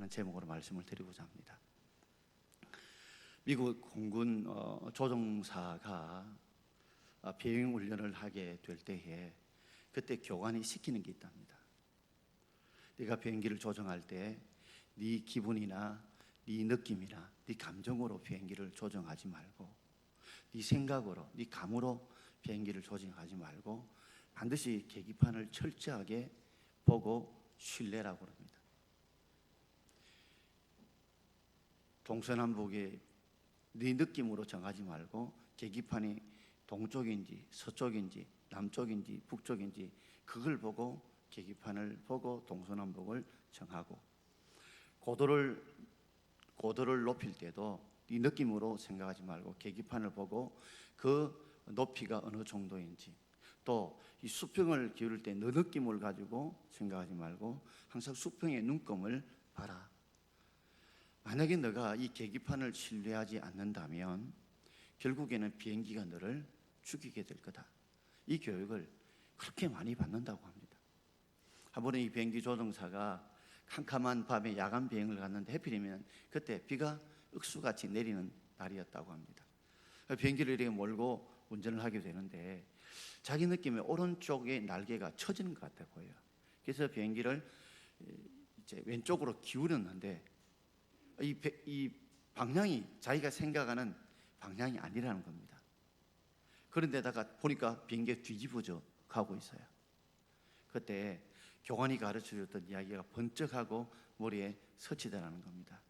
제목으로 말씀을 드리고자 합니다. 미국 공군 조종사가 비행 훈련을 하게 될 때에 그때 교관이 시키는 게 있답니다. 네가 비행기를 조종할 때 네 기분이나 네 느낌이나 네 감정으로 비행기를 조종하지 말고 네 생각으로, 네 감으로 비행기를 조종하지 말고 반드시 계기판을 철저하게 보고 신뢰라고 합니다. 동서남북에 네 느낌으로 정하지 말고 계기판이 동쪽인지 서쪽인지 남쪽인지 북쪽인지 그걸 보고 계기판을 보고 동서남북을 정하고 고도를 높일 때도 이 느낌으로 생각하지 말고 계기판을 보고 그 높이가 어느 정도인지 또 이 수평을 기울일 때 너 느낌을 가지고 생각하지 말고 항상 수평의 눈금을 봐라. 만약에 너가 이 계기판을 신뢰하지 않는다면 결국에는 비행기가 너를 죽이게 될 거다. 이 교육을 그렇게 많이 받는다고 합니다. 한 번에 이 비행기 조종사가 캄캄한 밤에 야간 비행을 갔는데 하필이면 그때 비가 억수같이 내리는 날이었다고 합니다. 비행기를 이렇게 몰고 운전을 하게 되는데 자기 느낌에 오른쪽에 날개가 처지는 것 같아 보여요. 그래서 비행기를 이제 왼쪽으로 기울였는데 이 방향이 자기가 생각하는 방향이 아니라는 겁니다. 그런데다가 보니까 비행기가 뒤집어져 가고 있어요. 그때 교관이 가르쳐줬던 이야기가 번쩍하고 머리에 스치더라는 겁니다.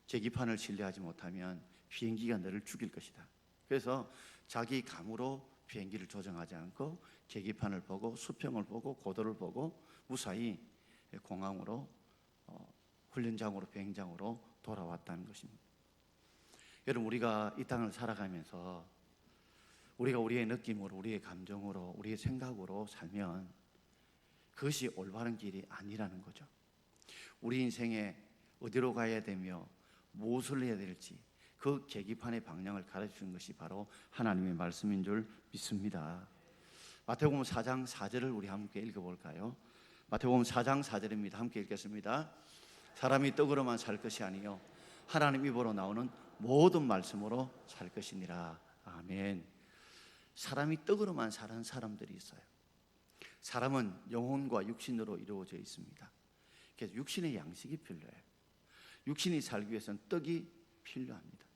계기판을 신뢰하지 못하면 비행기가 너를 죽일 것이다. 그래서 자기 감으로 비행기를 조정하지 않고 계기판을 보고 수평을 보고 고도를 보고 무사히 공항으로 훈련장으로 비행장으로 돌아왔다는 것입니다. 여러분, 우리가 이 땅을 살아가면서 우리가 우리의 느낌으로 우리의 감정으로 우리의 생각으로 살면 그것이 올바른 길이 아니라는 거죠. 우리 인생에 어디로 가야 되며 무엇을 해야 될지 그 계기판의 방향을 가르치는 것이 바로 하나님의 말씀인 줄 믿습니다. 마태복음 4장 4절을 우리 함께 읽어볼까요? 마태복음 4장 4절입니다. 함께 읽겠습니다. 사람이 떡으로만 살 것이 아니요 하나님 입으로 나오는 모든 말씀으로 살 것이니라. 아멘. 사람이 떡으로만 사는 사람들이 있어요. 사람은 영혼과 육신으로 이루어져 있습니다. 그래서 육신의 양식이 필요해요. 육신이 살기 위해서는 떡이 필요합니다.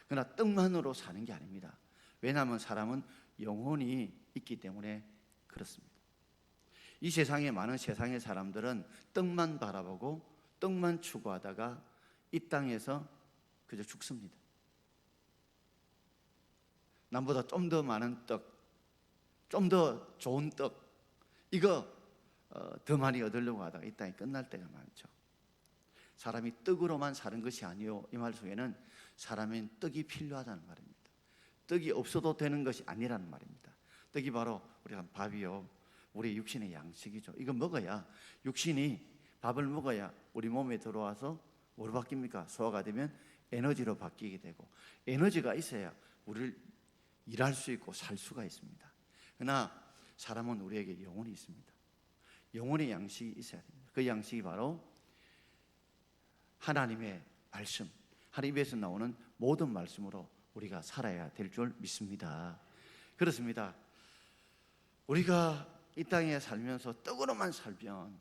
그러나 떡만으로 사는 게 아닙니다. 왜냐하면 사람은 영혼이 있기 때문에 그렇습니다. 이 세상에 많은 세상의 사람들은 떡만 바라보고 떡만 추구하다가 이 땅에서 그저 죽습니다. 남보다 좀 더 많은 떡, 좀 더 좋은 떡, 이거 더 많이 얻으려고 하다가 이 땅이 끝날 때가 많죠. 사람이 떡으로만 사는 것이 아니요, 이 말 속에는 사람은 떡이 필요하다는 말입니다. 떡이 없어도 되는 것이 아니라는 말입니다. 떡이 바로 우리가 밥이요, 우리 육신의 양식이죠. 이거 먹어야, 육신이 밥을 먹어야 우리 몸에 들어와서 뭐로 바뀝니까? 소화가 되면 에너지로 바뀌게 되고, 에너지가 있어야 우리를 일할 수 있고 살 수가 있습니다. 그러나 사람은 우리에게 영혼이 있습니다. 영혼의 양식이 있어야 됩니다. 그 양식이 바로 하나님의 말씀, 하나님에서 나오는 모든 말씀으로 우리가 살아야 될 줄 믿습니다. 그렇습니다. 우리가 이 땅에 살면서 떡으로만 살면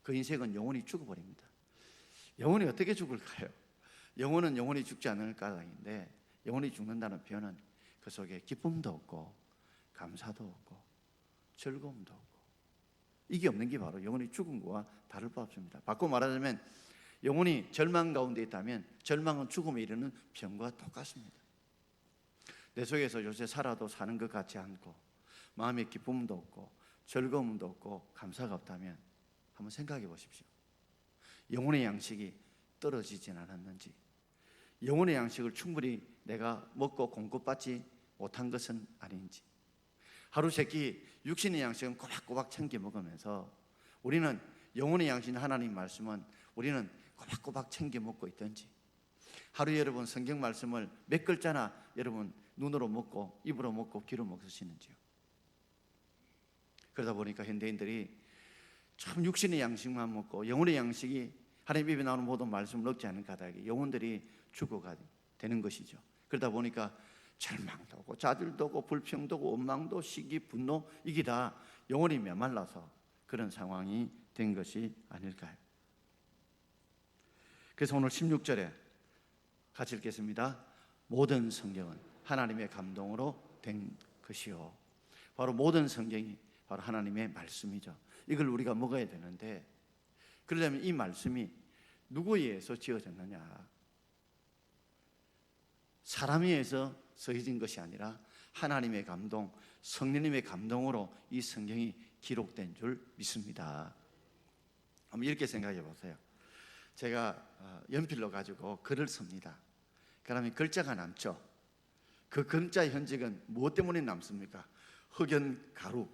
그 인생은 영혼이 죽어버립니다. 영혼이 어떻게 죽을까요? 영혼은 영혼이 죽지 않을 까닭인데, 영혼이 죽는다는 표현은 그 속에 기쁨도 없고 감사도 없고 즐거움도 없고, 이게 없는 게 바로 영혼이 죽은 거와 다를 바 없습니다. 바꿔 말하자면 영혼이 절망 가운데 있다면 절망은 죽음에 이르는 병과 똑같습니다. 내 속에서 요새 살아도 사는 것 같지 않고 마음에 기쁨도 없고 즐거움도 없고 감사가 없다면 한번 생각해 보십시오. 영혼의 양식이 떨어지진 않았는지, 영혼의 양식을 충분히 내가 먹고 공급받지 못한 것은 아닌지, 하루 세끼 육신의 양식은 꼬박꼬박 챙겨 먹으면서 우리는 영혼의 양식인 하나님 말씀은 우리는 꼬박꼬박 챙겨 먹고 있든지, 하루에 여러분 성경 말씀을 몇 글자나 여러분 눈으로 먹고 입으로 먹고 귀로 먹으시는지요? 그러다 보니까 현대인들이 참 육신의 양식만 먹고 영혼의 양식이 하나님 입에 나오는 모든 말씀을 얻지 않은 까닭에 영혼들이 죽어가 되는 것이죠. 그러다 보니까 절망도 오고 자들도 오고 불평도 오고 원망도 시기 분노, 이게 다 영혼이 메말라서 그런 상황이 된 것이 아닐까요? 그래서 오늘 16절에 같이 읽겠습니다. 모든 성경은 하나님의 감동으로 된 것이요. 바로 모든 성경이 바로 하나님의 말씀이죠. 이걸 우리가 먹어야 되는데, 그러려면 이 말씀이 누구에 의해서 지어졌느냐? 사람에 의해서 써진 것이 아니라 하나님의 감동, 성령님의 감동으로 이 성경이 기록된 줄 믿습니다. 한번 이렇게 생각해 보세요. 제가 연필로 가지고 글을 씁니다. 그러면 글자가 남죠. 그 글자의 흔적은 무엇 때문에 남습니까? 흑연 가루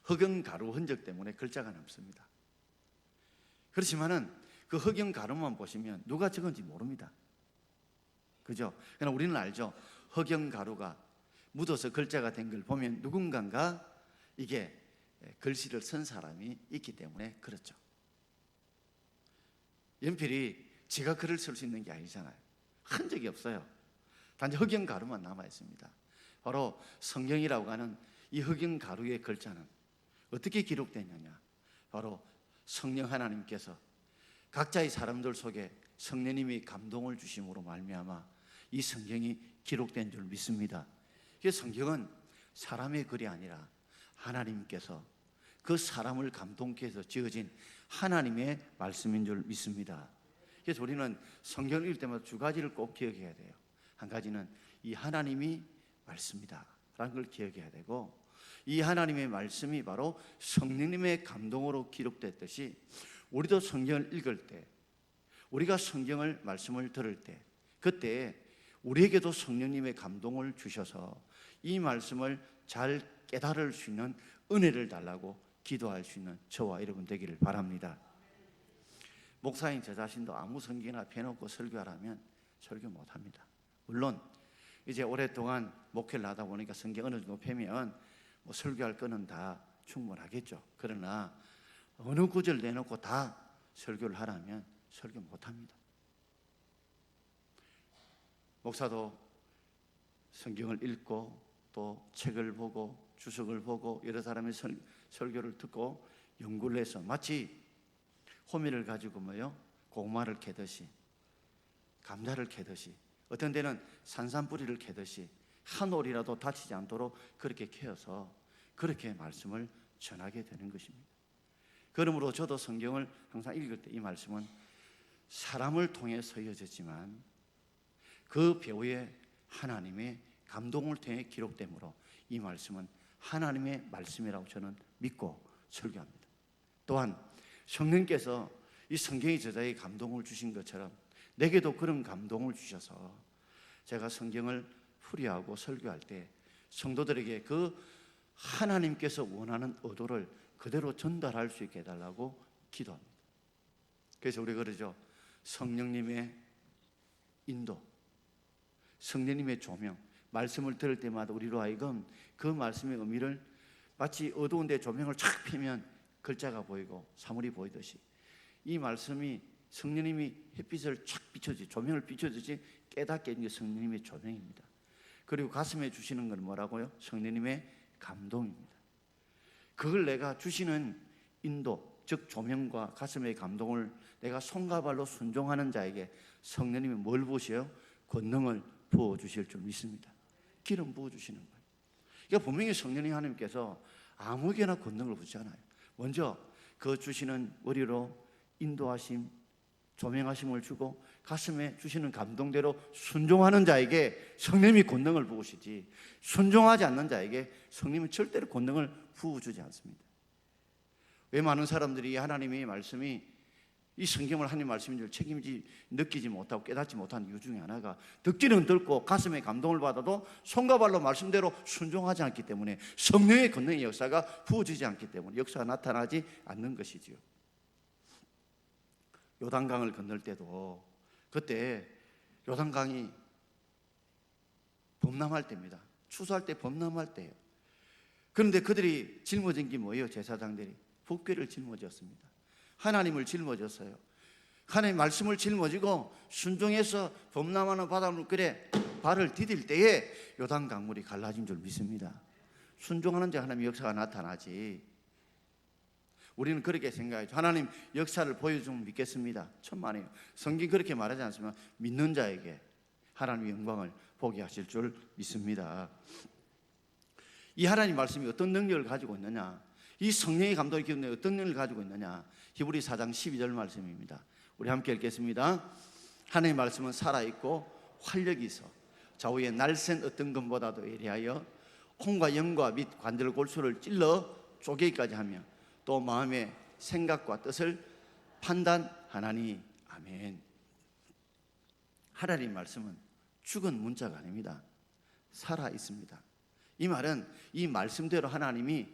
흔적 때문에 글자가 남습니다. 그렇지만은 그 흑연 가루만 보시면 누가 적은지 모릅니다. 그죠? 그러나 우리는 알죠. 흑연 가루가 묻어서 글자가 된 걸 보면 누군가가 이게 글씨를 쓴 사람이 있기 때문에 그렇죠. 연필이 지가 글을 쓸 수 있는 게 아니잖아요. 흔적이 없어요. 단지 흑연 가루만 남아 있습니다. 바로 성경이라고 하는 이 흑연 가루의 글자는 어떻게 기록됐느냐? 바로 성령 하나님께서 각자의 사람들 속에 성령님이 감동을 주심으로 말미암아 이 성경이 기록된 줄 믿습니다. 이 성경은 사람의 글이 아니라 하나님께서 그 사람을 감동케 해서 지어진 하나님의 말씀인 줄 믿습니다. 그래서 우리는 성경을 읽을 때마다 두 가지를 꼭 기억해야 돼요. 한 가지는 이 하나님이 말씀이다 라는 걸 기억해야 되고, 이 하나님의 말씀이 바로 성령님의 감동으로 기록됐듯이 우리도 성경을 읽을 때, 우리가 성경을 말씀을 들을 때, 그때 우리에게도 성령님의 감동을 주셔서 이 말씀을 잘 깨달을 수 있는 은혜를 달라고 기도할 수 있는 저와 여러분 되기를 바랍니다. 목사인 저 자신도 아무 성경이나 펴놓고 설교하라면 설교 못합니다. 물론 이제 오랫동안 목회를 하다 보니까 성경 어느 정도 펴면 뭐 설교할 거는 다 충분하겠죠. 그러나 어느 구절 내놓고 다 설교를 하라면 설교 못합니다. 목사도 성경을 읽고 또 책을 보고 주석을 보고 여러 사람의 설교를 듣고 연구를 해서 마치 호미를 가지고 고구마를 캐듯이, 감자를 캐듯이, 어떤 데는 산삼뿌리를 캐듯이 한 올이라도 다치지 않도록 그렇게 캐어서 그렇게 말씀을 전하게 되는 것입니다. 그러므로 저도 성경을 항상 읽을 때 이 말씀은 사람을 통해 쓰여졌지만 그 배후에 하나님의 감동을 통해 기록되므로 이 말씀은 하나님의 말씀이라고 저는 믿고 설교합니다. 또한 성령께서 이 성경의 저자에게 감동을 주신 것처럼 내게도 그런 감동을 주셔서 제가 성경을 풀이하고 설교할 때 성도들에게 그 하나님께서 원하는 의도를 그대로 전달할 수 있게 해달라고 기도합니다. 그래서 우리 그러죠. 성령님의 인도, 성령님의 조명, 말씀을 들을 때마다 우리로 하여금 그 말씀의 의미를 마치 어두운 데 조명을 쫙 피면 글자가 보이고 사물이 보이듯이 이 말씀이 성령님이 햇빛을 쫙 비춰주지, 조명을 비춰주지 깨닫게 해준 게 성령님의 조명입니다. 그리고 가슴에 주시는 건 뭐라고요? 성령님의 감동입니다. 그걸 내가 주시는 인도, 즉 조명과 가슴의 감동을 내가 손과 발로 순종하는 자에게 성령님이 뭘 부으셔요? 권능을 부어주실 줄 믿습니다. 기름 부어주시는 거예요. 그러니까 분명히 성령님 하나님께서 아무에게나 권능을 부지 않아요. 먼저 그 주시는 머리로 인도하심, 조명하심을 주고 가슴에 주시는 감동대로 순종하는 자에게 성령님이 권능을 부으시지, 순종하지 않는 자에게 성령님은 절대로 권능을 부어주지 않습니다. 왜 많은 사람들이 하나님의 말씀이 이 성경을 하나님 말씀인 줄 책임지 느끼지 못하고 깨닫지 못하는 이유 중에 하나가 듣기는 듣고 가슴에 감동을 받아도 손과 발로 말씀대로 순종하지 않기 때문에 성령의 권능의 역사가 부어지지 않기 때문에 역사가 나타나지 않는 것이지요. 요단강을 건널 때도 그때 요단강이 범람할 때입니다. 추수할 때 범람할 때예요. 그런데 그들이 짊어진 게 뭐예요? 제사장들이 북궤를 짊어졌습니다. 하나님을 짊어졌어요. 하나님의 말씀을 짊어지고 순종해서 범람하는 바닷물결에 발을 디딜 때에 요단 강물이 갈라진 줄 믿습니다. 순종하는 데 하나님의 역사가 나타나지. 우리는 그렇게 생각하죠. 하나님 역사를 보여주면 믿겠습니다. 천만에요. 성경 그렇게 말하지 않지만 믿는 자에게 하나님의 영광을 보게 하실 줄 믿습니다. 이 하나님 말씀이 어떤 능력을 가지고 있느냐, 이 성령의 감동의 기운에 어떤 능력을 가지고 있느냐, 히브리 4장 12절 말씀입니다. 우리 함께 읽겠습니다. 하나님의 말씀은 살아있고 활력이 있어 좌우에 날쌘 어떤 검보다도 예리하여 혼과 영과 및 관절 골수를 찔러 쪼개기까지 하며 또 마음의 생각과 뜻을 판단하나니. 아멘. 하나님 말씀은 죽은 문자가 아닙니다. 살아 있습니다. 이 말은 이 말씀대로 하나님이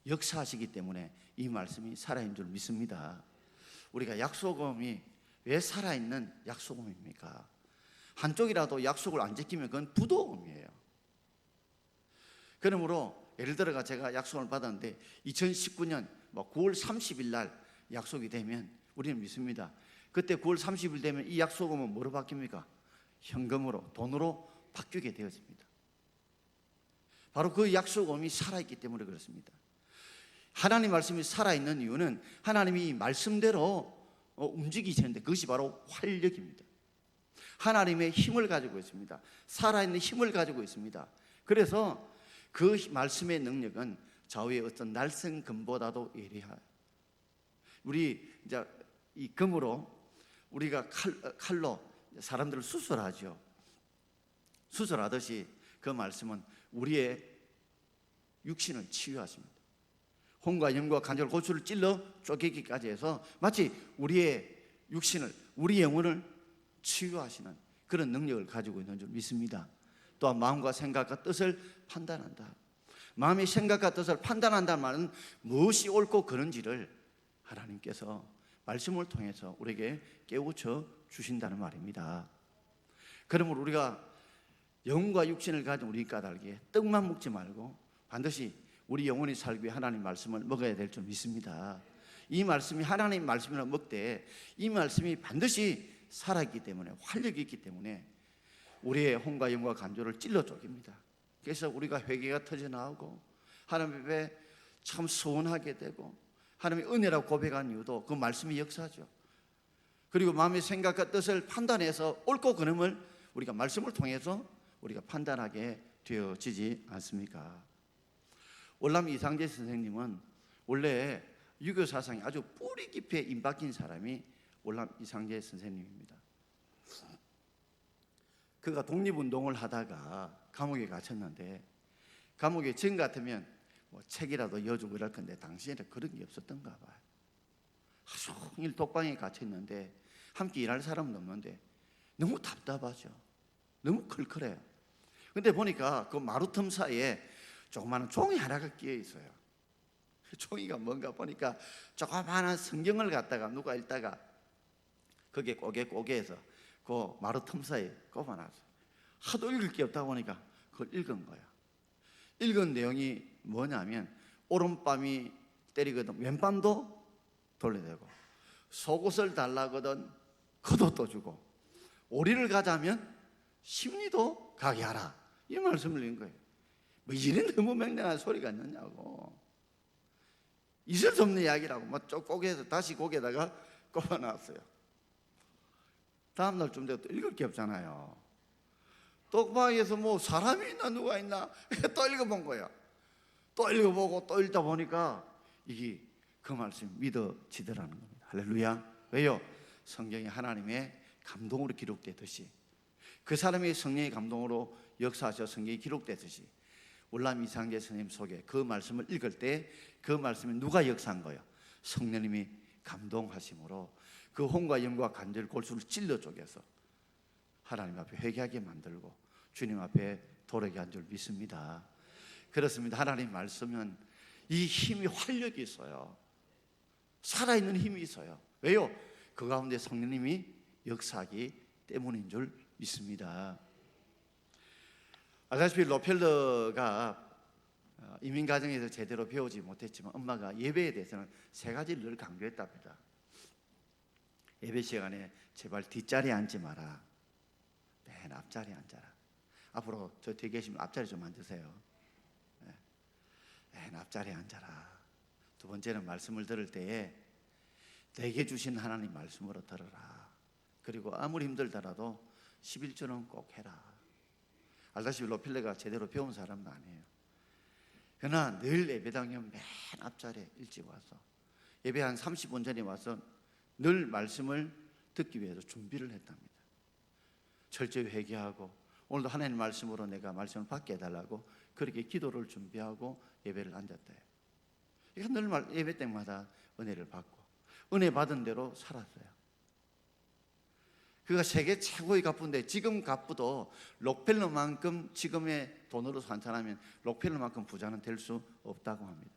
역사하시기 때문에 이 말씀이 살아있는 줄 믿습니다. 우리가 약속음이 왜 살아있는 약속음입니까? 한쪽이라도 약속을 안 지키면 그건 부도음이에요. 그러므로 예를 들어가 제가 약속을 받았는데 2019년 9월 30일 날 약속이 되면 우리는 믿습니다. 그때 9월 30일 되면 이 약속음은 뭐로 바뀝니까? 현금으로, 돈으로 바뀌게 되어집니다. 바로 그 약속음이 살아있기 때문에 그렇습니다. 하나님 말씀이 살아있는 이유는 하나님이 말씀대로 움직이시는데 그것이 바로 활력입니다. 하나님의 힘을 가지고 있습니다. 살아있는 힘을 가지고 있습니다. 그래서 그 말씀의 능력은 좌우의 어떤 날쌘 금보다도 예리하여. 우리 이제 이 금으로 우리가 칼로 사람들을 수술하죠. 수술하듯이 그 말씀은 우리의 육신을 치유하십니다. 혼과 영과 관절 골수를 찔러 쪼개기까지 해서 마치 우리의 육신을, 우리 영혼을 치유하시는 그런 능력을 가지고 있는 줄 믿습니다. 또한 마음과 생각과 뜻을 판단한다. 마음의 생각과 뜻을 판단한다는 말은 무엇이 옳고 그른지를 하나님께서 말씀을 통해서 우리에게 깨우쳐 주신다는 말입니다. 그러므로 우리가 영과 육신을 가진 우리 까닭에 떡만 먹지 말고 반드시 우리 영혼이 살기 위해 하나님 말씀을 먹어야 될 줄 믿습니다. 이 말씀이 하나님 말씀이라 먹되 이 말씀이 반드시 살아있기 때문에, 활력이 있기 때문에 우리의 혼과 영과 간조를 찔러 쪼갭니다. 그래서 우리가 회개가 터져나오고 하나님 앞에 참 서운하게 되고 하나님의 은혜라고 고백한 이유도 그 말씀이 역사죠. 그리고 마음의 생각과 뜻을 판단해서 옳고 그름을 우리가 말씀을 통해서 우리가 판단하게 되어지지 않습니까? 월남 이상재 선생님은 원래 유교 사상이 아주 뿌리 깊이 임박인 사람이 월남 이상재 선생님입니다. 그가 독립운동을 하다가 감옥에 갇혔는데 감옥에 지금 같으면 책이라도 이어주고 이럴 건데 당시에는 그런 게 없었던가 봐요. 하루 종일 독방에 갇혔는데 함께 일할 사람도 없는데 너무 답답하죠. 너무 클클해요. 근데 보니까 그 마루틈 사이에 조그마한 종이 하나가 끼어 있어요. 종이가 뭔가 보니까 조그마한 성경을 갖다가 누가 읽다가 거기에 꼬개꼬개해서 그 마루틈 사이에 꼽아놨어요. 하도 읽을 게 없다 보니까 그걸 읽은 거야. 읽은 내용이 뭐냐면 오른밤이 때리거든 왼밤도 돌려대고, 속옷을 달라거든 겉옷도 주고, 오리를 가자면 심리도 가게 하라, 이 말씀을 읽은 거예요. 뭐 이런 너무 맹랑한 소리가 있느냐고. 있을 수 없는 이야기라고 막 쭉 고개에서 다시 고개에다가 꼽아놨어요. 다음날 좀 되고 또 읽을 게 없잖아요. 독방에서 뭐 사람이 있나 누가 있나 또 읽어본 거야. 또 읽어보고 또 읽다 보니까 이게 그 말씀이 믿어지더라는 겁니다. 할렐루야. 왜요? 성경이 하나님의 감동으로 기록되듯이, 그 사람의 성령의 감동으로 역사하셔 성경이 기록되듯이 월남 이상재 선생님 속에 그 말씀을 읽을 때 그 말씀이 누가 역사한 거예요? 성령님이 감동하심으로 그 혼과 영과 관절 골수를 찔러 쪼개서 하나님 앞에 회개하게 만들고 주님 앞에 돌아가게 한 줄 믿습니다. 그렇습니다. 하나님 말씀은 이 힘이 활력이 있어요. 살아있는 힘이 있어요. 왜요? 그 가운데 성령님이 역사하기 때문인 줄 믿습니다. 아시다시피 로펠러가 이민 가정에서 제대로 배우지 못했지만 엄마가 예배에 대해서는 세 가지를 늘 강조했답니다. 예배 시간에 제발 뒷자리에 앉지 마라. 맨 앞자리에 앉아라. 앞으로 저 뒤에 계시면 앞자리 좀 앉으세요. 맨 앞자리에 앉아라. 두 번째는 말씀을 들을 때에 내게 주신 하나님 말씀으로 들어라. 그리고 아무리 힘들더라도 11조는 꼭 해라. 알다시피 로필레가 제대로 배운 사람은 아니에요. 그러나 늘 예배당에 맨 앞자리에 일찍 와서 예배 한 30분 전에 와서 늘 말씀을 듣기 위해서 준비를 했답니다. 철저히 회개하고 오늘도 하나님 말씀으로 내가 말씀을 받게 해달라고 그렇게 기도를 준비하고 예배를 앉았대요. 늘 예배 때마다 은혜를 받고 은혜 받은 대로 살았어요. 그가 세계 최고의 갑부인데 지금 갑부도 록펠러만큼 지금의 돈으로 환산하면 록펠러만큼 부자는 될 수 없다고 합니다.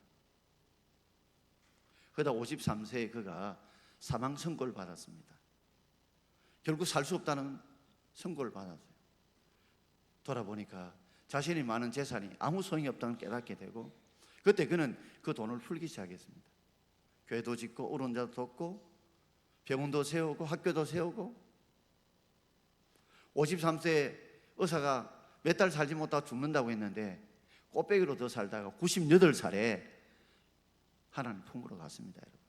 그러다 53세에 그가 사망 선고를 받았습니다. 결국 살 수 없다는 선고를 받았어요. 돌아보니까 자신이 많은 재산이 아무 소용이 없다는 걸 깨닫게 되고 그때 그는 그 돈을 풀기 시작했습니다. 교회도 짓고 어른자도 돕고 병원도 세우고 학교도 세우고 53세 의사가 몇 달 살지 못하고 죽는다고 했는데 꽃배기로 더 살다가 98살에 하나님 품으로 갔습니다. 여러분.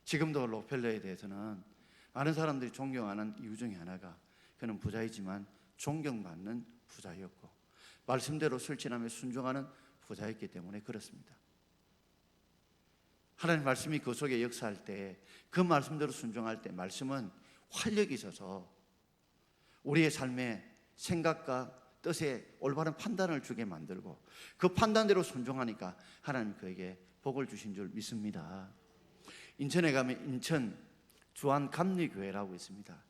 지금도 록펠러에 대해서는 많은 사람들이 존경하는 이유 중에 하나가 그는 부자이지만 존경받는 부자였고 말씀대로 실천하며 순종하는 부자였기 때문에 그렇습니다. 하나님 말씀이 그 속에 역사할 때 그 말씀대로 순종할 때 말씀은 활력이 있어서 우리의 삶의 생각과 뜻에 올바른 판단을 주게 만들고 그 판단대로 순종하니까 하나님 그에게 복을 주신 줄 믿습니다. 인천에 가면 인천 주한감리교회라고 있습니다.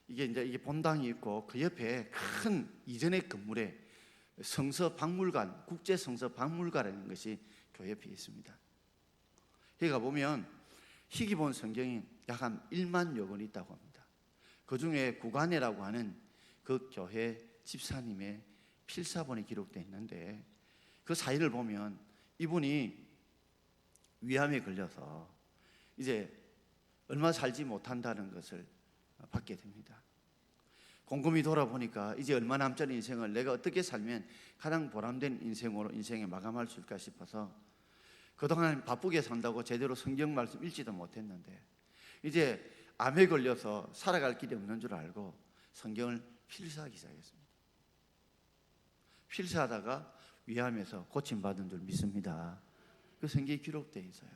이게 본당이 있고 그 옆에 큰 이전의 건물에 성서박물관, 국제성서박물관이라는 것이 교회 옆에 있습니다. 여기 가보면 희귀본 성경이 약 한 1만여 권 있다고 합니다. 그 중에 구간회라고 하는 그 교회 집사님의 필사본이 기록되어 있는데 그 사연을 보면 이분이 위암에 걸려서 이제 얼마 살지 못한다는 것을 받게 됩니다. 곰곰이 돌아보니까 이제 얼마 남지 않은 인생을 내가 어떻게 살면 가장 보람된 인생으로 인생에 마감할 수 있을까 싶어서 그동안 바쁘게 산다고 제대로 성경 말씀 읽지도 못했는데 이제 암에 걸려서 살아갈 길이 없는 줄 알고 성경을 필사하기 시작했습니다. 필사하다가 위암에서 고침받은 줄 믿습니다. 그 성경이 기록되어 있어요.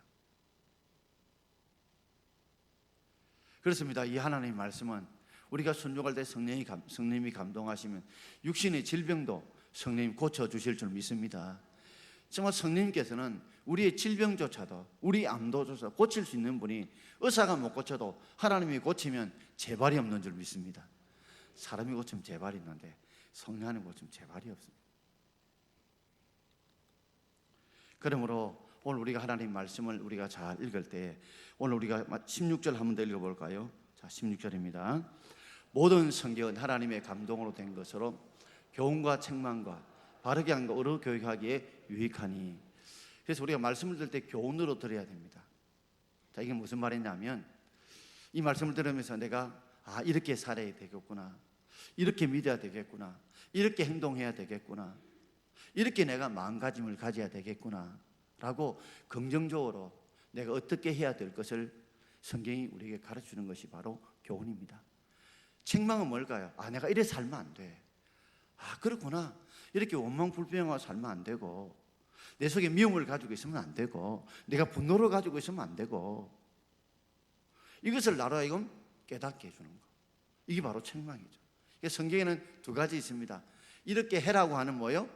그렇습니다. 이 하나님의 말씀은 우리가 순종할 때 성령님이 감동하시면 육신의 질병도 성령님 고쳐주실 줄 믿습니다. 정말 성령님께서는 우리의 질병조차도 우리 암도조차 고칠 수 있는 분이 의사가 못 고쳐도 하나님이 고치면 재발이 없는 줄 믿습니다. 사람이 고치면 재발이 있는데 성령이 고치면 재발이 없습니다. 그러므로 오늘 우리가 하나님 말씀을 우리가 잘 읽을 때 오늘 우리가 16절 한번 더 읽어볼까요? 자, 16절입니다. 모든 성경은 하나님의 감동으로 된 것으로 교훈과 책망과 바르게 함과 의로 교육하기에 유익하니. 그래서 우리가 말씀을 들을 때 교훈으로 들어야 됩니다. 자, 이게 무슨 말이냐면 이 말씀을 들으면서 내가 이렇게 살아야 되겠구나, 이렇게 믿어야 되겠구나, 이렇게 행동해야 되겠구나, 이렇게 내가 마음가짐을 가져야 되겠구나 라고 긍정적으로 내가 어떻게 해야 될 것을 성경이 우리에게 가르쳐주는 것이 바로 교훈입니다. 책망은 뭘까요? 내가 이래 살면 안 돼. 그렇구나. 이렇게 원망불평하고 살면 안 되고 내 속에 미움을 가지고 있으면 안 되고 내가 분노를 가지고 있으면 안 되고 이것을 나로 하여금 깨닫게 해주는 거. 이게 바로 책망이죠. 성경에는 두 가지 있습니다. 이렇게 해라고 하는 뭐요?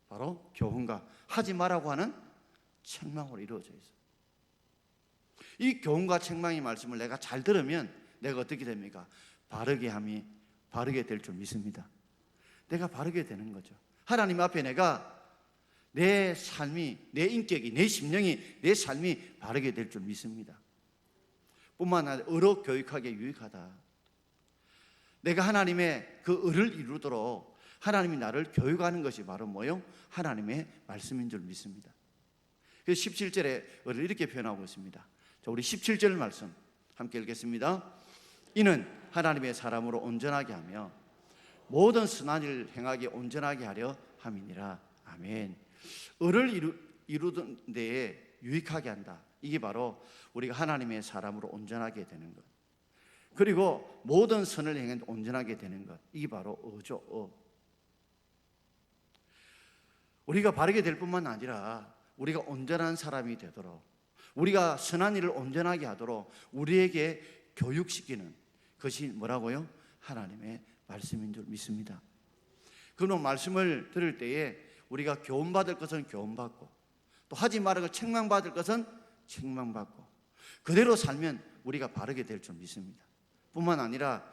바로 교훈과 하지 말라고 하는 책망으로 이루어져 있어요. 이 교훈과 책망의 말씀을 내가 잘 들으면 내가 어떻게 됩니까? 바르게 함이 바르게 될 줄 믿습니다. 내가 바르게 되는 거죠. 하나님 앞에 내가 내 삶이, 내 인격이, 내 심령이, 내 삶이 바르게 될 줄 믿습니다. 뿐만 아니라 의로 교육하기에 유익하다. 내가 하나님의 그 의를 이루도록 하나님이 나를 교육하는 것이 바로 뭐요? 하나님의 말씀인 줄 믿습니다. 그래서 17절에 의를 이렇게 표현하고 있습니다. 자, 우리 17절 말씀 함께 읽겠습니다. 이는 하나님의 사람으로 온전하게 하며 모든 선한 일을 행하게 온전하게 하려 함이니라. 아멘. 을을 이루던 데에 유익하게 한다. 이게 바로 우리가 하나님의 사람으로 온전하게 되는 것. 그리고 모든 선을 행해 온전하게 되는 것. 이게 바로 어죠. 우리가 바르게 될 뿐만 아니라 우리가 온전한 사람이 되도록, 우리가 선한 일을 온전하게 하도록 우리에게 교육시키는 것이 뭐라고요? 하나님의 말씀인 줄 믿습니다. 그런 말씀을 들을 때에 우리가 교훈받을 것은 교훈받고, 또 하지 말을 것, 책망받을 것은 책망받고, 그대로 살면 우리가 바르게 될 줄 믿습니다. 뿐만 아니라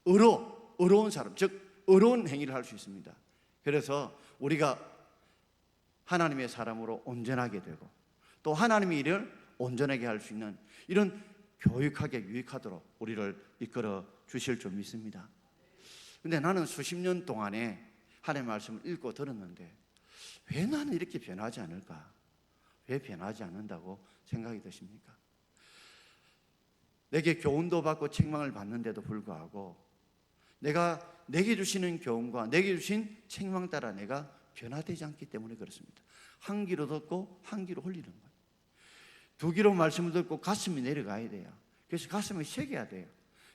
의로운 사람, 즉 의로운 행위를 할 수 있습니다. 그래서 우리가 하나님의 사람으로 온전하게 되고, 또 하나님의 일을 온전하게 할 수 있는 이런 교육하게 유익하도록 우리를 이끌어 주실 줄 믿습니다. 근데 나는 수십 년 동안에 하나님의 말씀을 읽고 들었는데 왜 나는 이렇게 변하지 않을까? 왜 변하지 않는다고 생각이 드십니까? 내게 교훈도 받고 책망을 받는데도 불구하고 내게 주시는 교훈과 내게 주신 책망 따라 내가 변화되지 않기 때문에 그렇습니다. 한 귀로 듣고 한 귀로 흘리는 거예요. 두 귀로 말씀을 듣고 가슴이 내려가야 돼요. 그래서 가슴을 새겨야 돼요.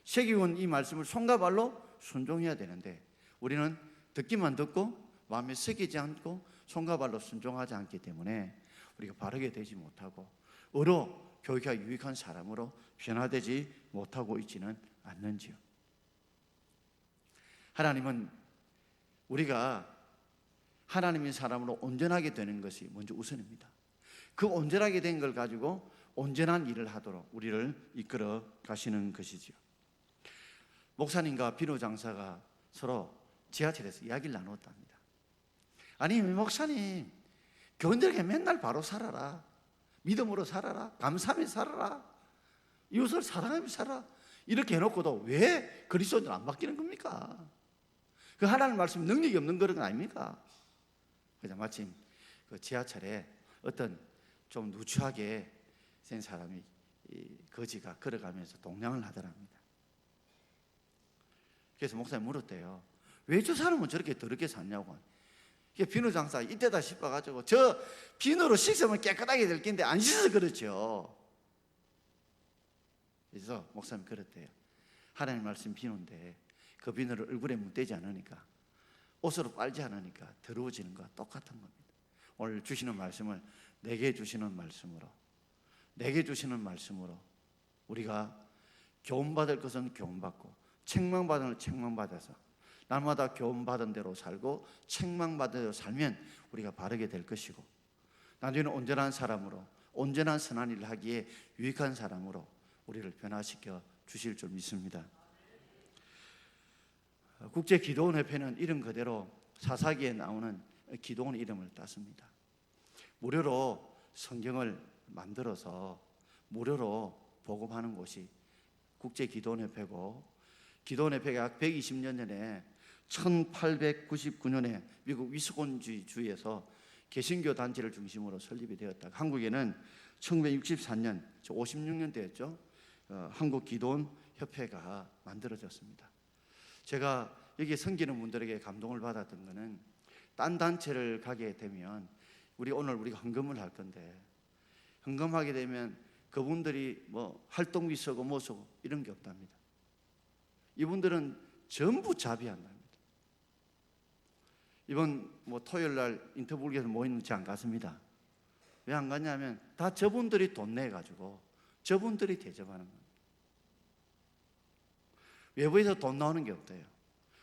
새기고 이 말씀을 손과 발로 순종해야 되는데 우리는 듣기만 듣고 마음에 새기지 않고 손과 발로 순종하지 않기 때문에 우리가 바르게 되지 못하고 의로 교육하기 유익한 사람으로 변화되지 못하고 있지는 않는지요. 하나님은 우리가 하나님의 사람으로 온전하게 되는 것이 먼저 우선입니다. 그 온전하게 된 걸 가지고 온전한 일을 하도록 우리를 이끌어 가시는 것이지요. 목사님과 비누 장사가 서로 지하철에서 이야기를 나누었답니다. 아니 목사님, 교인들에게 맨날 바로 살아라, 믿음으로 살아라, 감사하며 살아라, 이웃을 사랑하며 살아라, 이렇게 해놓고도 왜 그리스도인들 안 바뀌는 겁니까? 그 하나님 말씀 능력이 없는 그런 건 아닙니까? 그래서 마침 그 지하철에 어떤 좀 누추하게 생 사람이 거지가 걸어가면서 동냥을 하더랍니다. 그래서 목사님 물었대요. 왜 저 사람은 저렇게 더럽게 샀냐고. 비누 장사 이때다 싶어가지고 저 비누로 씻으면 깨끗하게 될 텐데 안 씻어서 그렇죠. 그래서 목사님 그랬대요. 하나님 말씀 비누인데 그 비누를 얼굴에 묻대지 않으니까, 옷으로 빨지 않으니까 더러워지는 것과 똑같은 겁니다. 오늘 주시는 말씀을 내게 주시는 말씀으로 우리가 교훈받을 것은 교훈받고 책망받을 것은 책망받아서 날마다 교훈받은 대로 살고 책망받은 대로 살면 우리가 바르게 될 것이고, 나중에는 온전한 사람으로 온전한 선한 일을 하기에 유익한 사람으로 우리를 변화시켜 주실 줄 믿습니다. 국제기도원협회는 이름 그대로 사사기에 나오는 기도원 이름을 땄습니다. 무료로 성경을 만들어서 무료로 보급하는 곳이 국제기도원협회고, 기도원협회가 약 120년 전에 1899년에 미국 위스콘신주에서 개신교 단체를 중심으로 설립이 되었다. 한국에는 1964년, 56년대였죠. 한국기도원협회가 만들어졌습니다. 제가 여기 섬기는 분들에게 감동을 받았던 것은 딴 단체를 가게 되면 오늘 우리가 헌금을 할 건데 헌금하게 되면 그분들이 뭐 활동비 쓰고 뭐 쓰고 이런 게 없답니다. 이분들은 전부 자비한답니다. 이번 토요일 날 인터뷰에서 모이는지 안 갔습니다. 왜 안 갔냐면 다 저분들이 돈 내가지고 저분들이 대접하는 겁니다. 외부에서 돈 나오는 게 없대요.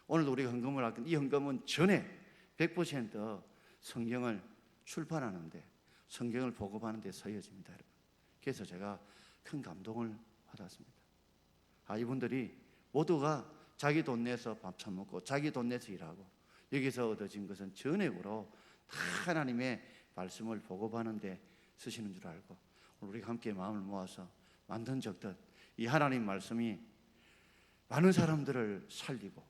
오늘도 우리가 헌금을 할 건데 이 헌금은 전에 100% 성경을 출판하는데, 성경을 보급하는 데 쓰여집니다, 여러분. 그래서 제가 큰 감동을 받았습니다. 이분들이 모두가 자기 돈 내서 밥 사 먹고 자기 돈 내서 일하고 여기서 얻어진 것은 전액으로 다 하나님의 말씀을 보급하는 데 쓰시는 줄 알고 우리가 함께 마음을 모아서 만든 적듯 이 하나님 말씀이 많은 사람들을 살리고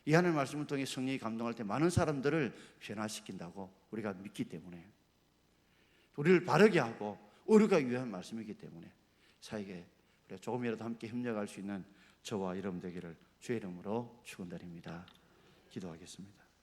이 하나님 말씀을 통해 성령이 감동할 때 많은 사람들을 변화시킨다고 우리가 믿기 때문에, 우리를 바르게 하고 의롭게 위한 말씀이기 때문에 사역에 조금이라도 함께 협력할 수 있는 저와 여러분 되기를 주의 이름으로 축원드립니다. 기도하겠습니다.